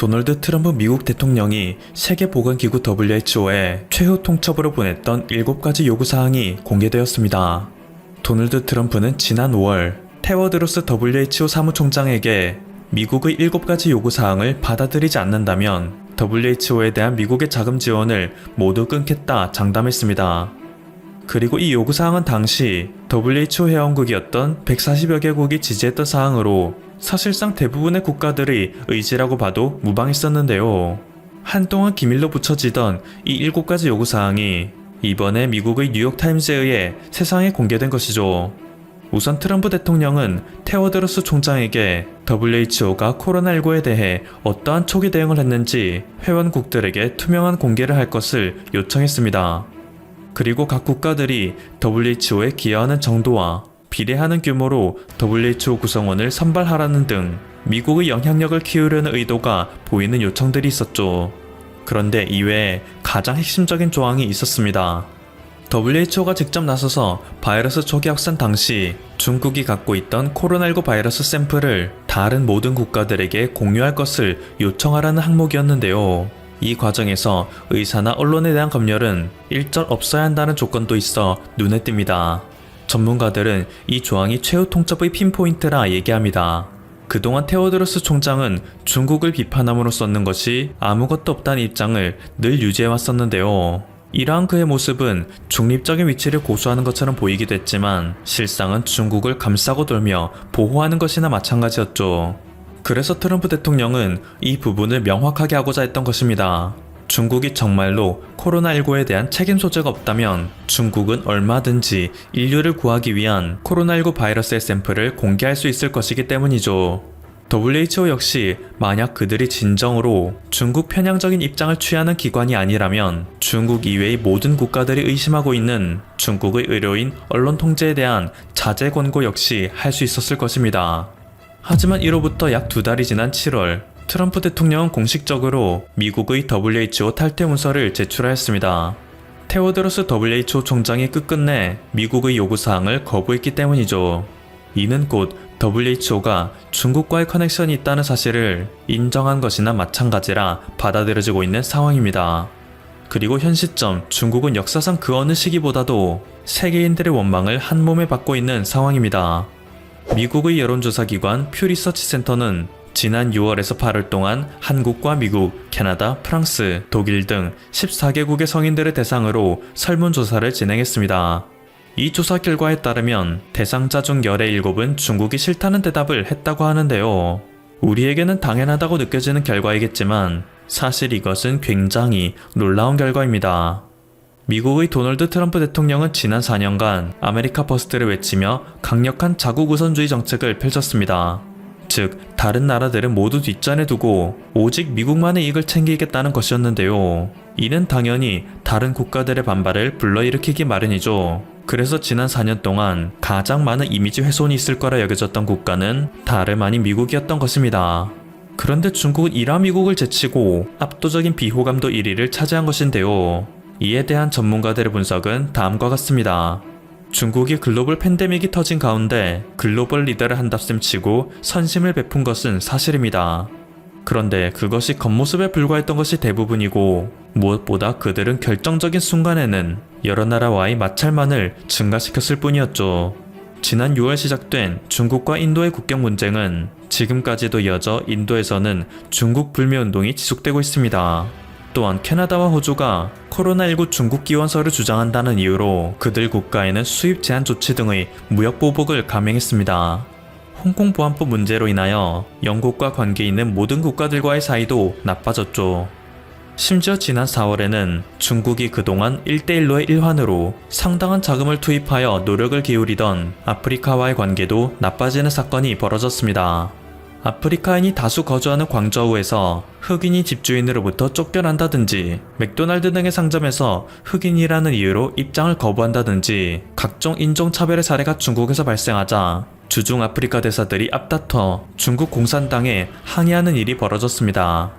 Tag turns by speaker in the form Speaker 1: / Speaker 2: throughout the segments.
Speaker 1: 도널드 트럼프 미국 대통령이 세계보건기구 WHO에 최후 통첩으로 보냈던 7가지 요구사항이 공개되었습니다. 도널드 트럼프는 지난 5월 테워드로스 WHO 사무총장에게 미국의 7가지 요구사항을 받아들이지 않는다면 WHO에 대한 미국의 자금 지원을 모두 끊겠다 장담했습니다. 그리고 이 요구사항은 당시 WHO 회원국이었던 140여 개국이 지지했던 사항으로 사실상 대부분의 국가들의 의지라고 봐도 무방했었는데요. 한동안 기밀로 붙여지던 이 7가지 요구사항이 이번에 미국의 뉴욕타임즈에 의해 세상에 공개된 것이죠. 우선 트럼프 대통령은 테워드로스 총장에게 WHO가 코로나19에 대해 어떠한 초기 대응을 했는지 회원국들에게 투명한 공개를 할 것을 요청했습니다. 그리고 각 국가들이 WHO에 기여하는 정도와 비례하는 규모로 WHO 구성원을 선발하라는 등 미국의 영향력을 키우려는 의도가 보이는 요청들이 있었죠. 그런데 이외에 가장 핵심적인 조항이 있었습니다. WHO가 직접 나서서 바이러스 초기 확산 당시 중국이 갖고 있던 코로나19 바이러스 샘플을 다른 모든 국가들에게 공유할 것을 요청하라는 항목이었는데요. 이 과정에서 의사나 언론에 대한 검열은 일절 없어야 한다는 조건도 있어 눈에 띕니다. 전문가들은 이 조항이 최후 통첩의 핀포인트라 얘기합니다. 그동안 테워드로스 총장은 중국을 비판함으로 썼는 것이 아무것도 없다는 입장을 늘 유지해왔었는데요. 이러한 그의 모습은 중립적인 위치를 고수하는 것처럼 보이기도 했지만 실상은 중국을 감싸고 돌며 보호하는 것이나 마찬가지였죠. 그래서 트럼프 대통령은 이 부분을 명확하게 하고자 했던 것입니다. 중국이 정말로 코로나19에 대한 책임 소재가 없다면 중국은 얼마든지 인류를 구하기 위한 코로나19 바이러스의 샘플을 공개할 수 있을 것이기 때문이죠. WHO 역시 만약 그들이 진정으로 중국 편향적인 입장을 취하는 기관이 아니라면 중국 이외의 모든 국가들이 의심하고 있는 중국의 의료인 언론 통제에 대한 자제 권고 역시 할 수 있었을 것입니다. 하지만 이로부터 약 2달이 지난 7월 트럼프 대통령은 공식적으로 미국의 WHO 탈퇴 문서를 제출하였습니다. 테워드로스 WHO 총장이 끝끝내 미국의 요구사항을 거부했기 때문이죠. 이는 곧 WHO가 중국과의 커넥션이 있다는 사실을 인정한 것이나 마찬가지라 받아들여지고 있는 상황입니다. 그리고 현 시점 중국은 역사상 그 어느 시기보다도 세계인들의 원망을 한몸에 받고 있는 상황입니다. 미국의 여론조사기관 퓨 리서치 센터는 지난 6월에서 8월 동안 한국과 미국, 캐나다, 프랑스, 독일 등 14개국의 성인들을 대상으로 설문조사를 진행했습니다. 이 조사 결과에 따르면 대상자 중 17은 중국이 싫다는 대답을 했다고 하는데요. 우리에게는 당연하다고 느껴지는 결과이겠지만 사실 이것은 굉장히 놀라운 결과입니다. 미국의 도널드 트럼프 대통령은 지난 4년간 아메리카 퍼스트를 외치며 강력한 자국 우선주의 정책을 펼쳤습니다. 즉, 다른 나라들은 모두 뒷전에 두고 오직 미국만의 이익을 챙기겠다는 것이었는데요. 이는 당연히 다른 국가들의 반발을 불러일으키기 마련이죠. 그래서 지난 4년 동안 가장 많은 이미지 훼손이 있을 거라 여겨졌던 국가는 다름 아닌 미국이었던 것입니다. 그런데 중국은 이러한 미국을 제치고 압도적인 비호감도 1위를 차지한 것인데요. 이에 대한 전문가들의 분석은 다음과 같습니다. 중국이 글로벌 팬데믹이 터진 가운데 글로벌 리더를 한답셈 치고 선심을 베푼 것은 사실입니다. 그런데 그것이 겉모습에 불과했던 것이 대부분이고 무엇보다 그들은 결정적인 순간에는 여러 나라와의 마찰만을 증가시켰을 뿐이었죠. 지난 6월 시작된 중국과 인도의 국경 분쟁은 지금까지도 이어져 인도에서는 중국 불매운동이 지속되고 있습니다. 또한 캐나다와 호주가 코로나19 중국 기원서를 주장한다는 이유로 그들 국가에는 수입 제한 조치 등의 무역 보복을 감행했습니다. 홍콩 보안법 문제로 인하여 영국과 관계 있는 모든 국가들과의 사이도 나빠졌죠. 심지어 지난 4월에는 중국이 그동안 1대1로의 일환으로 상당한 자금을 투입하여 노력을 기울이던 아프리카와의 관계도 나빠지는 사건이 벌어졌습니다. 아프리카인이 다수 거주하는 광저우에서 흑인이 집주인으로부터 쫓겨난다든지 맥도날드 등의 상점에서 흑인이라는 이유로 입장을 거부한다든지 각종 인종차별의 사례가 중국에서 발생하자 주중 아프리카 대사들이 앞다퉈 중국 공산당에 항의하는 일이 벌어졌습니다.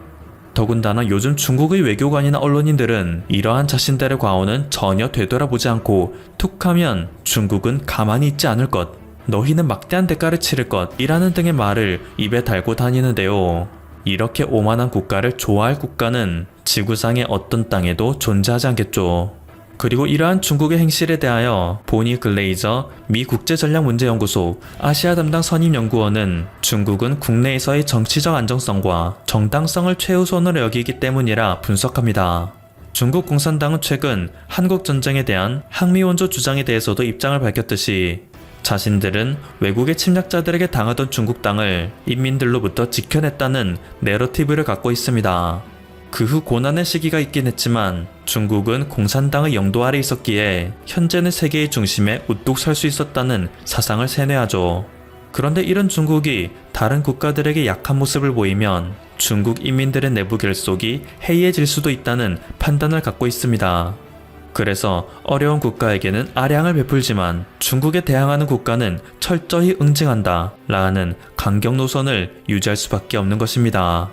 Speaker 1: 더군다나 요즘 중국의 외교관이나 언론인들은 이러한 자신들의 과오는 전혀 되돌아보지 않고 툭하면 중국은 가만히 있지 않을 것, 너희는 막대한 대가를 치를 것 이라는 등의 말을 입에 달고 다니는데요. 이렇게 오만한 국가를 좋아할 국가는 지구상의 어떤 땅에도 존재하지 않겠죠. 그리고 이러한 중국의 행실에 대하여 보니 글레이저 미 국제전략문제연구소 아시아 담당 선임연구원은 중국은 국내에서의 정치적 안정성과 정당성을 최우선으로 여기기 때문이라 분석합니다. 중국 공산당은 최근 한국전쟁에 대한 항미원조 주장에 대해서도 입장을 밝혔듯이 자신들은 외국의 침략자들에게 당하던 중국 땅을 인민들로부터 지켜냈다는 내러티브를 갖고 있습니다. 그 후 고난의 시기가 있긴 했지만 중국은 공산당의 영도 아래 있었기에 현재는 세계의 중심에 우뚝 설 수 있었다는 사상을 세뇌하죠. 그런데 이런 중국이 다른 국가들에게 약한 모습을 보이면 중국 인민들의 내부 결속이 해이해질 수도 있다는 판단을 갖고 있습니다. 그래서 어려운 국가에게는 아량을 베풀지만 중국에 대항하는 국가는 철저히 응징한다 라는 강경 노선을 유지할 수밖에 없는 것입니다.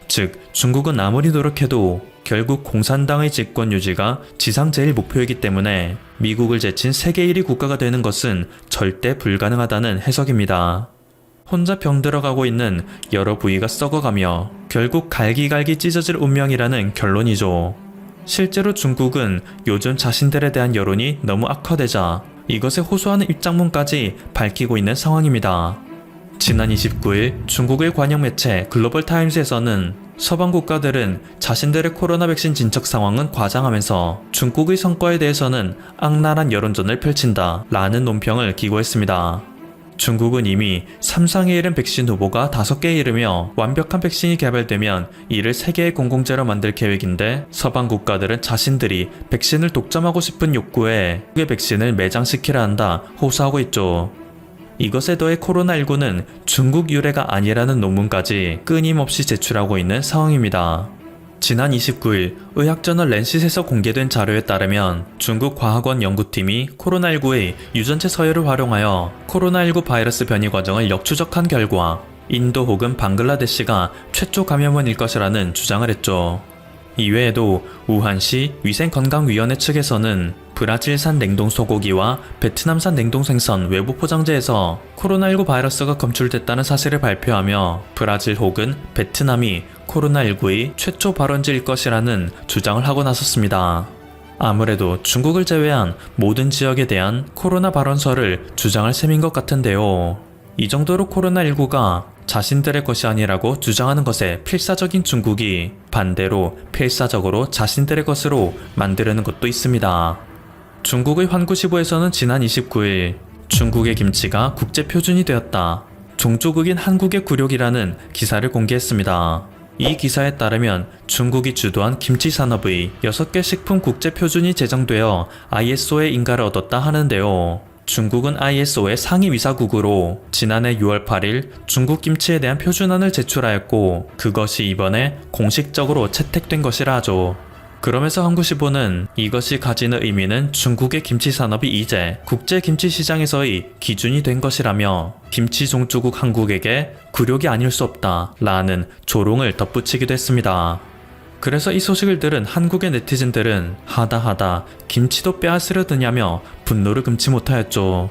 Speaker 1: 즉 중국은 아무리 노력해도 결국 공산당의 집권 유지가 지상 제일 목표이기 때문에 미국을 제친 세계 1위 국가가 되는 것은 절대 불가능하다는 해석입니다. 혼자 병들어가고 있는 여러 부위가 썩어가며 결국 갈기갈기 찢어질 운명이라는 결론이죠. 실제로 중국은 요즘 자신들에 대한 여론이 너무 악화되자 이것에 호소하는 입장문까지 밝히고 있는 상황입니다. 지난 29일 중국의 관영 매체 글로벌 타임스에서는 서방 국가들은 자신들의 코로나 백신 진척 상황은 과장하면서 중국의 성과에 대해서는 악랄한 여론전을 펼친다 라는 논평을 기고했습니다. 중국은 이미 3상에 이른 백신 후보가 5개에 이르며 완벽한 백신이 개발되면 이를 세계의 공공재로 만들 계획인데 서방 국가들은 자신들이 백신을 독점하고 싶은 욕구에 중국의 백신을 매장시키려 한다 호소하고 있죠. 이것에 더해 코로나19는 중국 유래가 아니라는 논문까지 끊임없이 제출하고 있는 상황입니다. 지난 29일 의학저널 랜싯에서 공개된 자료에 따르면 중국 과학원 연구팀이 코로나19의 유전체 서열을 활용하여 코로나19 바이러스 변이 과정을 역추적한 결과 인도 혹은 방글라데시가 최초 감염원일 것이라는 주장을 했죠. 이외에도 우한시 위생건강위원회 측에서는 브라질산 냉동 소고기와 베트남산 냉동 생선 외부 포장재에서 코로나19 바이러스가 검출됐다는 사실을 발표하며 브라질 혹은 베트남이 코로나19의 최초 발원지일 것이라는 주장을 하고 나섰습니다. 아무래도 중국을 제외한 모든 지역에 대한 코로나 발원설을 주장할 셈인 것 같은데요. 이 정도로 코로나19가 자신들의 것이 아니라고 주장하는 것에 필사적인 중국이 반대로 필사적으로 자신들의 것으로 만들려는 것도 있습니다. 중국의 환구시보에서는 지난 29일 중국의 김치가 국제표준이 되었다. 종조국인 한국의 굴욕이라는 기사를 공개했습니다. 이 기사에 따르면 중국이 주도한 김치 산업의 6개 식품 국제표준이 제정되어 ISO의 인가를 얻었다 하는데요. 중국은 ISO의 상위 위사국으로 지난해 6월 8일 중국 김치에 대한 표준안을 제출하였고 그것이 이번에 공식적으로 채택된 것이라 하죠. 그러면서 한국시보는 이것이 가지는 의미는 중국의 김치 산업이 이제 국제 김치 시장에서의 기준이 된 것이라며 김치 종주국 한국에게 굴욕이 아닐 수 없다 라는 조롱을 덧붙이기도 했습니다. 그래서 이 소식을 들은 한국의 네티즌들은 하다 김치도 빼앗으려 드냐며 분노를 금치 못하였죠.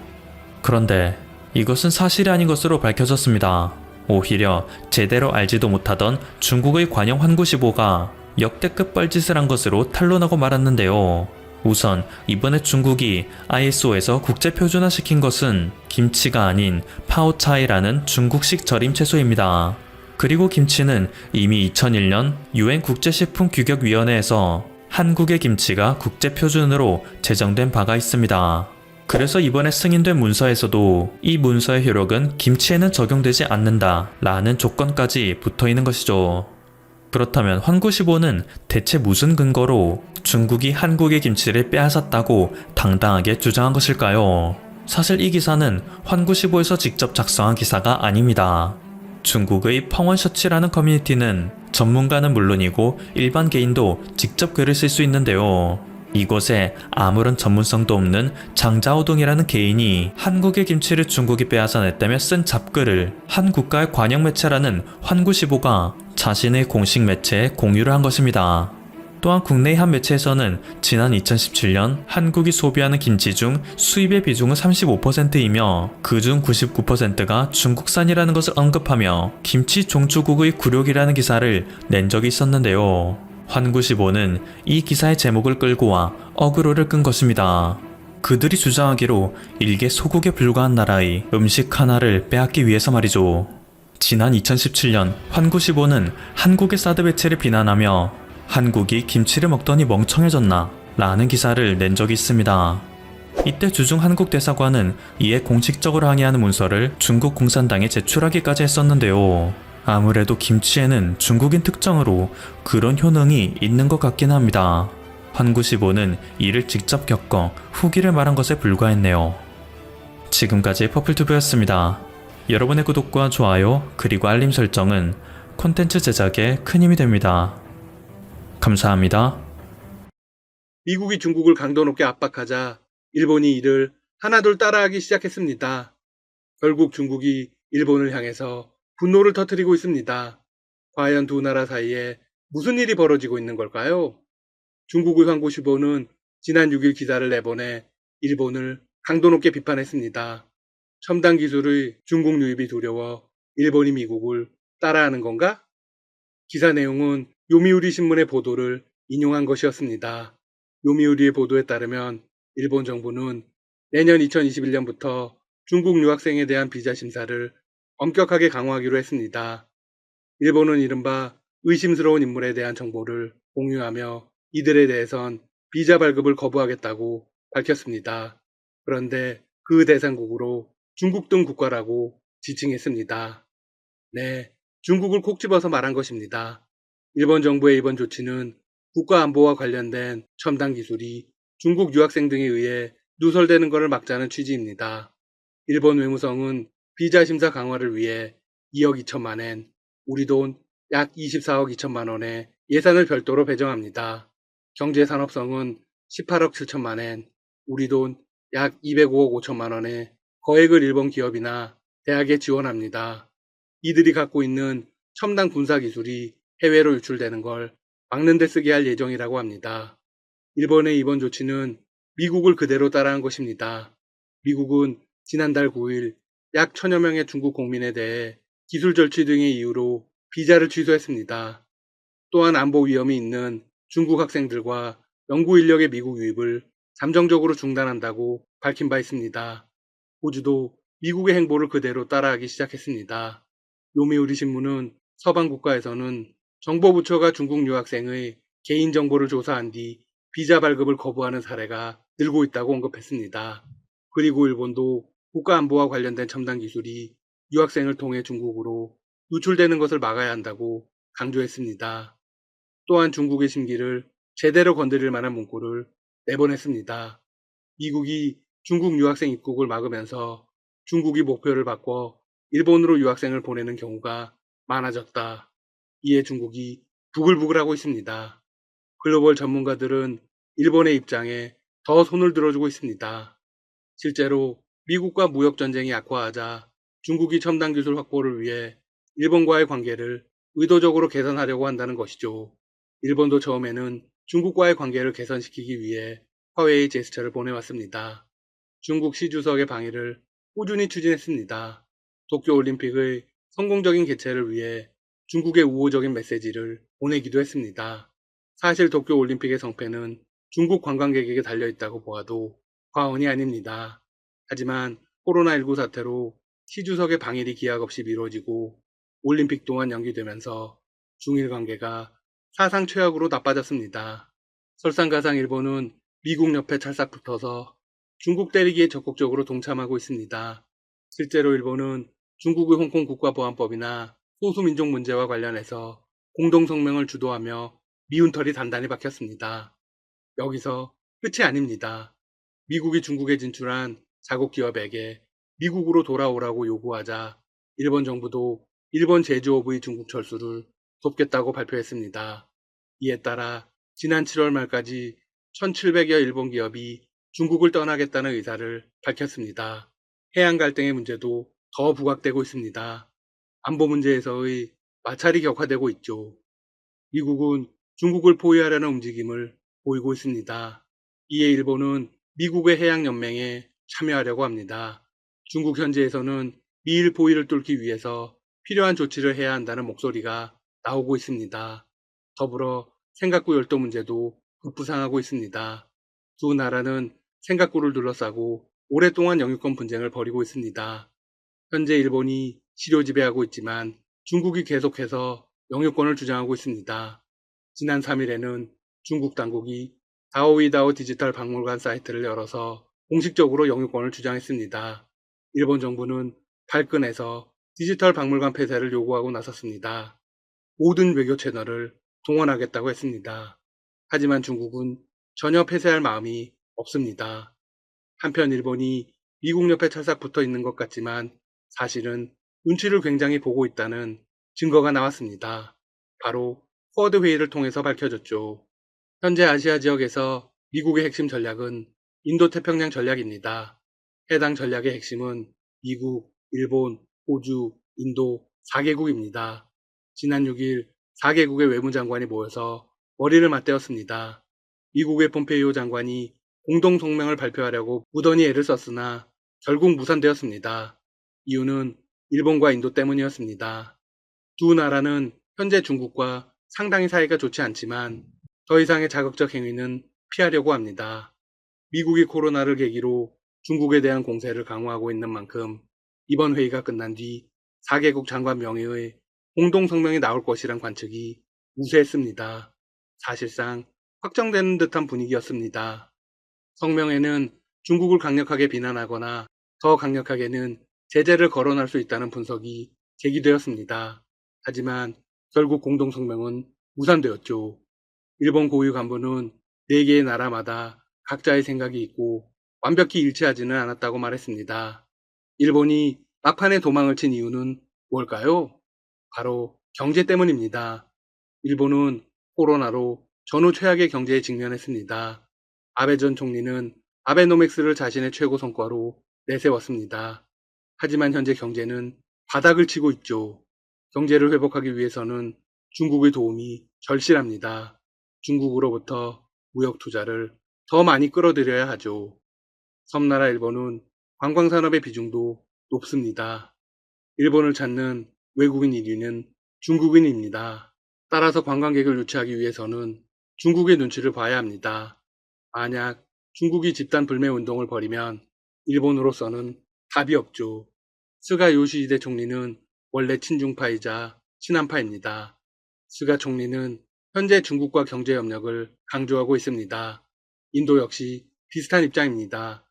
Speaker 1: 그런데 이것은 사실이 아닌 것으로 밝혀졌습니다. 오히려 제대로 알지도 못하던 중국의 관영 환구시보가 역대급 뻘짓을 한 것으로 탄론하고 말았는데요. 우선 이번에 중국이 ISO에서 국제표준화시킨 것은 김치가 아닌 파오차이라는 중국식 절임 채소입니다. 그리고 김치는 이미 2001년 UN 국제식품규격위원회에서 한국의 김치가 국제표준으로 제정된 바가 있습니다. 그래서 이번에 승인된 문서에서도 이 문서의 효력은 김치에는 적용되지 않는다 라는 조건까지 붙어있는 것이죠. 그렇다면 환구시보는 대체 무슨 근거로 중국이 한국의 김치를 빼앗았다고 당당하게 주장한 것일까요? 사실 이 기사는 환구시보에서 직접 작성한 기사가 아닙니다. 중국의 펑원셔츠라는 커뮤니티는 전문가는 물론이고 일반 개인도 직접 글을 쓸 수 있는데요. 이곳에 아무런 전문성도 없는 장자오동이라는 개인이 한국의 김치를 중국이 빼앗아냈다며 쓴 잡글을 한 국가의 관영 매체라는 환구시보가 자신의 공식 매체에 공유를 한 것입니다. 또한 국내의 한 매체에서는 지난 2017년 한국이 소비하는 김치 중 수입의 비중은 35%이며 그중 99%가 중국산이라는 것을 언급하며 김치 종주국의 굴욕이라는 기사를 낸 적이 있었는데요. 환구시보는 이 기사의 제목을 끌고 와 어그로를 끈 것입니다. 그들이 주장하기로 일개 소국에 불과한 나라의 음식 하나를 빼앗기 위해서 말이죠. 지난 2017년 환구시보는 한국의 사드 배치를 비난하며 한국이 김치를 먹더니 멍청해졌나 라는 기사를 낸 적이 있습니다. 이때 주중 한국 대사관은 이에 공식적으로 항의하는 문서를 중국 공산당에 제출하기까지 했었는데요. 아무래도 김치에는 중국인 특성으로 그런 효능이 있는 것 같긴 합니다. 환구시보는 이를 직접 겪어 후기를 말한 것에 불과했네요. 지금까지 퍼플튜브였습니다. 여러분의 구독과 좋아요 그리고 알림 설정은 콘텐츠 제작에 큰 힘이 됩니다. 감사합니다.
Speaker 2: 미국이 중국을 강도 높게 압박하자 일본이 이를 하나둘 따라하기 시작했습니다. 결국 중국이 일본을 향해서 분노를 터뜨리고 있습니다. 과연 두 나라 사이에 무슨 일이 벌어지고 있는 걸까요? 중국의 환구시보는 지난 6일 기사를 내보내 일본을 강도 높게 비판했습니다. 첨단 기술의 중국 유입이 두려워 일본이 미국을 따라하는 건가? 기사 내용은 요미우리 신문의 보도를 인용한 것이었습니다. 요미우리의 보도에 따르면 일본 정부는 내년 2021년부터 중국 유학생에 대한 비자 심사를 엄격하게 강화하기로 했습니다. 일본은 이른바 의심스러운 인물에 대한 정보를 공유하며 이들에 대해선 비자 발급을 거부하겠다고 밝혔습니다. 그런데 그 대상국으로 중국 등 국가라고 지칭했습니다. 네, 중국을 콕 집어서 말한 것입니다. 일본 정부의 이번 조치는 국가안보와 관련된 첨단 기술이 중국 유학생 등에 의해 누설되는 것을 막자는 취지입니다. 일본 외무성은 비자 심사 강화를 위해 2억 2천만 엔, 우리 돈 약 24억 2천만 원의 예산을 별도로 배정합니다. 경제산업성은 18억 7천만 엔, 우리 돈 약 205억 5천만 원의 거액을 일본 기업이나 대학에 지원합니다. 이들이 갖고 있는 첨단 군사 기술이 해외로 유출되는 걸 막는 데 쓰게 할 예정이라고 합니다. 일본의 이번 조치는 미국을 그대로 따라한 것입니다. 미국은 지난달 9일 약 1000여 명의 중국 국민에 대해 기술 절취 등의 이유로 비자를 취소했습니다. 또한 안보 위험이 있는 중국 학생들과 연구 인력의 미국 유입을 잠정적으로 중단한다고 밝힌 바 있습니다. 호주도 미국의 행보를 그대로 따라하기 시작했습니다. 요미우리 신문은 서방 국가에서는 정보부처가 중국 유학생의 개인정보를 조사한 뒤 비자 발급을 거부하는 사례가 늘고 있다고 언급했습니다. 그리고 일본도 국가안보와 관련된 첨단 기술이 유학생을 통해 중국으로 유출되는 것을 막아야 한다고 강조했습니다. 또한 중국의 심기를 제대로 건드릴 만한 문구를 내보냈습니다. 미국이 중국 유학생 입국을 막으면서 중국이 목표를 바꿔 일본으로 유학생을 보내는 경우가 많아졌다. 이에 중국이 부글부글하고 있습니다. 글로벌 전문가들은 일본의 입장에 더 손을 들어주고 있습니다. 실제로 미국과 무역전쟁이 악화하자 중국이 첨단 기술 확보를 위해 일본과의 관계를 의도적으로 개선하려고 한다는 것이죠. 일본도 처음에는 중국과의 관계를 개선시키기 위해 화웨이 제스처를 보내왔습니다. 중국 시 주석의 방해를 꾸준히 추진했습니다. 도쿄올림픽의 성공적인 개최를 위해 중국의 우호적인 메시지를 보내기도 했습니다. 사실 도쿄올림픽의 성패는 중국 관광객에게 달려있다고 보아도 과언이 아닙니다. 하지만 코로나19 사태로 시 주석의 방일이 기약 없이 미뤄지고 올림픽 또한 연기되면서 중일 관계가 사상 최악으로 나빠졌습니다. 설상가상 일본은 미국 옆에 찰싹 붙어서 중국 때리기에 적극적으로 동참하고 있습니다. 실제로 일본은 중국의 홍콩 국가보안법이나 소수민족 문제와 관련해서 공동성명을 주도하며 미운 털이 단단히 박혔습니다. 여기서 끝이 아닙니다. 미국이 중국에 진출한 자국 기업에게 미국으로 돌아오라고 요구하자 일본 정부도 일본 제조업의 중국 철수를 돕겠다고 발표했습니다. 이에 따라 지난 7월 말까지 1700여 일본 기업이 중국을 떠나겠다는 의사를 밝혔습니다. 해양 갈등의 문제도 더 부각되고 있습니다. 안보 문제에서의 마찰이 격화되고 있죠. 미국은 중국을 포위하려는 움직임을 보이고 있습니다. 이에 일본은 미국의 해양연맹에 참여하려고 합니다. 중국 현지에서는 미일 포위를 뚫기 위해서 필요한 조치를 해야 한다는 목소리가 나오고 있습니다. 더불어 센가쿠 열도 문제도 급부상하고 있습니다. 두 나라는 센가쿠를 둘러싸고 오랫동안 영유권 분쟁을 벌이고 있습니다. 현재 일본이 시료 지배하고 있지만 중국이 계속해서 영유권을 주장하고 있습니다. 지난 3일에는 중국 당국이 다오이다오 디지털 박물관 사이트를 열어서 공식적으로 영유권을 주장했습니다. 일본 정부는 발끈해서 디지털 박물관 폐쇄를 요구하고 나섰습니다. 모든 외교 채널을 동원하겠다고 했습니다. 하지만 중국은 전혀 폐쇄할 마음이 없습니다. 한편 일본이 미국 옆에 찰싹 붙어 있는 것 같지만 사실은 눈치를 굉장히 보고 있다는 증거가 나왔습니다. 바로 쿼드 회의를 통해서 밝혀졌죠. 현재 아시아 지역에서 미국의 핵심 전략은 인도태평양 전략입니다. 해당 전략의 핵심은 미국, 일본, 호주, 인도 4개국입니다. 지난 6일 4개국의 외무장관이 모여서 머리를 맞대었습니다. 미국의 폼페이오 장관이 공동성명을 발표하려고 무던히 애를 썼으나 결국 무산되었습니다. 이유는 일본과 인도 때문이었습니다. 두 나라는 현재 중국과 상당히 사이가 좋지 않지만 더 이상의 자극적 행위는 피하려고 합니다. 미국이 코로나를 계기로 중국에 대한 공세를 강화하고 있는 만큼 이번 회의가 끝난 뒤 4개국 장관 명의의 공동성명이 나올 것이란 관측이 우세했습니다. 사실상 확정되는 듯한 분위기였습니다. 성명에는 중국을 강력하게 비난하거나 더 강력하게는 제재를 거론할 수 있다는 분석이 제기되었습니다. 하지만 결국 공동성명은 무산되었죠. 일본 고위 간부는 4개의 나라마다 각자의 생각이 있고 완벽히 일치하지는 않았다고 말했습니다. 일본이 막판에 도망을 친 이유는 뭘까요? 바로 경제 때문입니다. 일본은 코로나로 전후 최악의 경제에 직면했습니다. 아베 전 총리는 아베노믹스를 자신의 최고 성과로 내세웠습니다. 하지만 현재 경제는 바닥을 치고 있죠. 경제를 회복하기 위해서는 중국의 도움이 절실합니다. 중국으로부터 무역 투자를 더 많이 끌어들여야 하죠. 섬나라 일본은 관광산업의 비중도 높습니다. 일본을 찾는 외국인 1위는 중국인입니다. 따라서 관광객을 유치하기 위해서는 중국의 눈치를 봐야 합니다. 만약 중국이 집단 불매 운동을 벌이면 일본으로서는 답이 없죠. 스가 요시히데 총리는 원래 친중파이자 친한파입니다. 스가 총리는 현재 중국과 경제 협력을 강조하고 있습니다. 인도 역시 비슷한 입장입니다.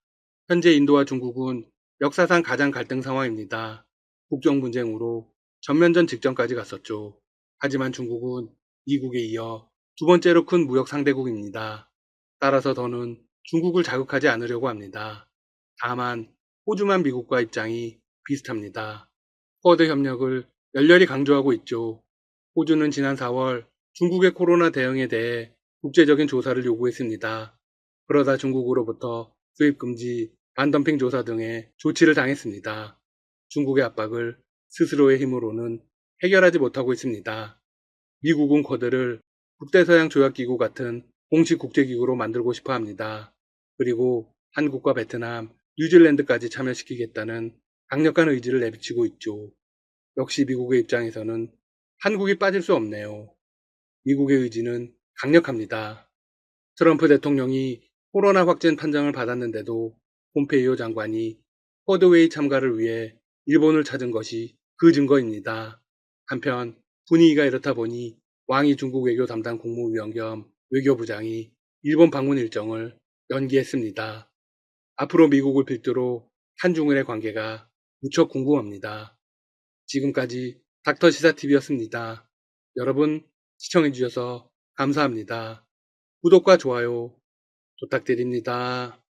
Speaker 2: 현재 인도와 중국은 역사상 가장 갈등 상황입니다. 국경 분쟁으로 전면전 직전까지 갔었죠. 하지만 중국은 미국에 이어 두 번째로 큰 무역 상대국입니다. 따라서 더는 중국을 자극하지 않으려고 합니다. 다만 호주만 미국과 입장이 비슷합니다. 쿼드 협력을 열렬히 강조하고 있죠. 호주는 지난 4월 중국의 코로나 대응에 대해 국제적인 조사를 요구했습니다. 그러다 중국으로부터 수입 금지, 반덤핑 조사 등의 조치를 당했습니다. 중국의 압박을 스스로의 힘으로는 해결하지 못하고 있습니다. 미국은 쿼드를 북대서양 조약기구 같은 공식 국제기구로 만들고 싶어 합니다. 그리고 한국과 베트남, 뉴질랜드까지 참여시키겠다는 강력한 의지를 내비치고 있죠. 역시 미국의 입장에서는 한국이 빠질 수 없네요. 미국의 의지는 강력합니다. 트럼프 대통령이 코로나 확진 판정을 받았는데도 폼페이오 장관이 쿼드회의 참가를 위해 일본을 찾은 것이 그 증거입니다. 한편 분위기가 이렇다 보니 왕이 중국 외교 담당 국무위원 겸 외교부장이 일본 방문 일정을 연기했습니다. 앞으로 미국을 필두로 한중일의 관계가 무척 궁금합니다. 지금까지 닥터시사TV였습니다. 여러분 시청해주셔서 감사합니다. 구독과 좋아요 부탁드립니다.